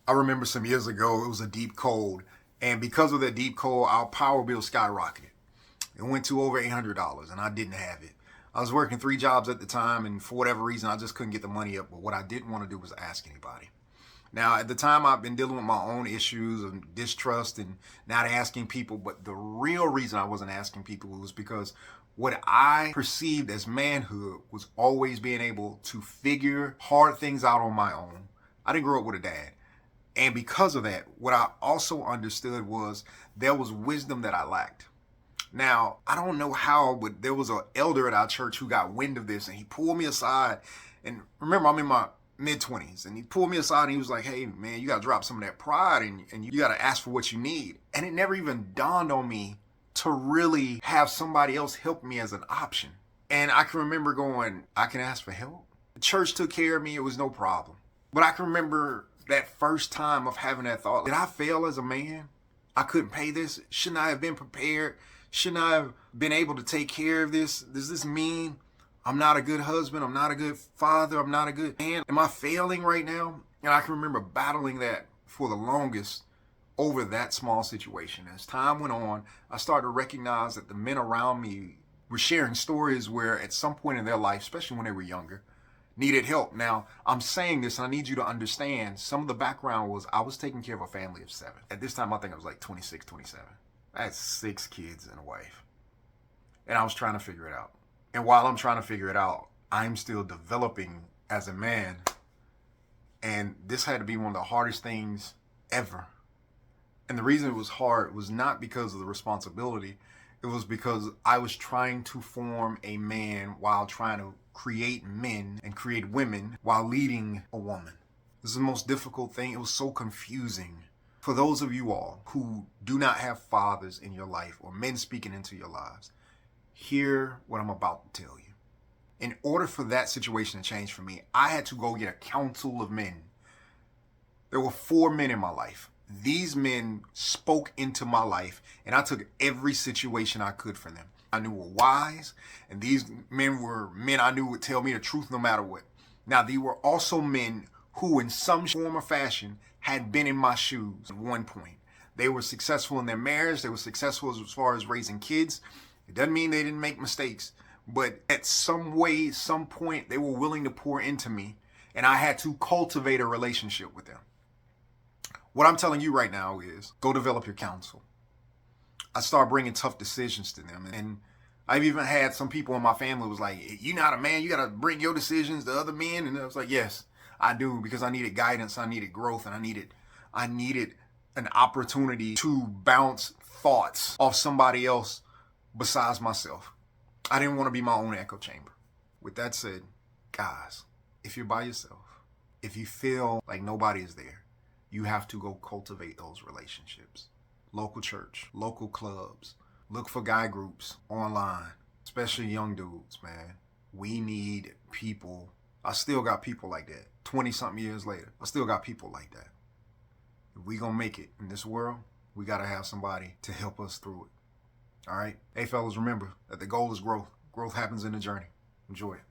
I remember some years ago, it was a deep cold. And because of that deep cold, our power bill skyrocketed. It went to over $800 and I didn't have it. I was working 3 jobs at the time, and for whatever reason, I just couldn't get the money up. But what I didn't want to do was ask anybody. Now, at the time, I've been dealing with my own issues of distrust and not asking people. But the real reason I wasn't asking people was because what I perceived as manhood was always being able to figure hard things out on my own. I didn't grow up with a dad. And because of that, what I also understood was there was wisdom that I lacked. Now, I don't know how, but there was an elder at our church who got wind of this, and he pulled me aside. And remember, I'm in my mid-20s, and he pulled me aside and he was like, hey, man, you got to drop some of that pride and you got to ask for what you need. And it never even dawned on me to really have somebody else help me as an option. And I can remember going, I can ask for help. The church took care of me. It was no problem. But I can remember that first time of having that thought, did I fail as a man? I couldn't pay this. Shouldn't I have been prepared? Shouldn't I have been able to take care of this? Does this mean I'm not a good husband? I'm not a good father? I'm not a good man? Am I failing right now? And I can remember battling that for the longest over that small situation. As time went on, I started to recognize that the men around me were sharing stories where at some point in their life, especially when they were younger, needed help. Now, I'm saying this, and I need you to understand some of the background was I was taking care of a family of 7. At this time, I think I was like 26, 27. I had 6 kids and a wife. And I was trying to figure it out. And while I'm trying to figure it out, I'm still developing as a man. And this had to be one of the hardest things ever. And the reason it was hard was not because of the responsibility. It was because I was trying to form a man while trying to create men and create women while leading a woman. This is the most difficult thing. It was so confusing. For those of you all who do not have fathers in your life or men speaking into your lives, hear what I'm about to tell you. In order for that situation to change for me, I had to go get a council of men. There were 4 men in my life. These men spoke into my life, and I took every situation I could from them. I knew were wise, and these men were men I knew would tell me the truth no matter what. Now, they were also men who, in some form or fashion, had been in my shoes at one point. They were successful in their marriage. They were successful as far as raising kids. It doesn't mean they didn't make mistakes, but at some way, some point, they were willing to pour into me, and I had to cultivate a relationship with them. What I'm telling you right now is go develop your counsel. I started bringing tough decisions to them. And I've even had some people in my family was like, you're not a man. You got to bring your decisions to other men. And I was like, yes, I do, because I needed guidance. I needed growth. And I needed an opportunity to bounce thoughts off somebody else besides myself. I didn't want to be my own echo chamber. With that said, guys, if you're by yourself, if you feel like nobody is there, you have to go cultivate those relationships. Local church, local clubs, look for guy groups online, especially young dudes, man. We need people. I still got people like that. 20 something years later, I still got people like that. If we gonna make it in this world, we gotta have somebody to help us through it. All right? Hey fellas, remember that the goal is growth. Growth happens in the journey. Enjoy it.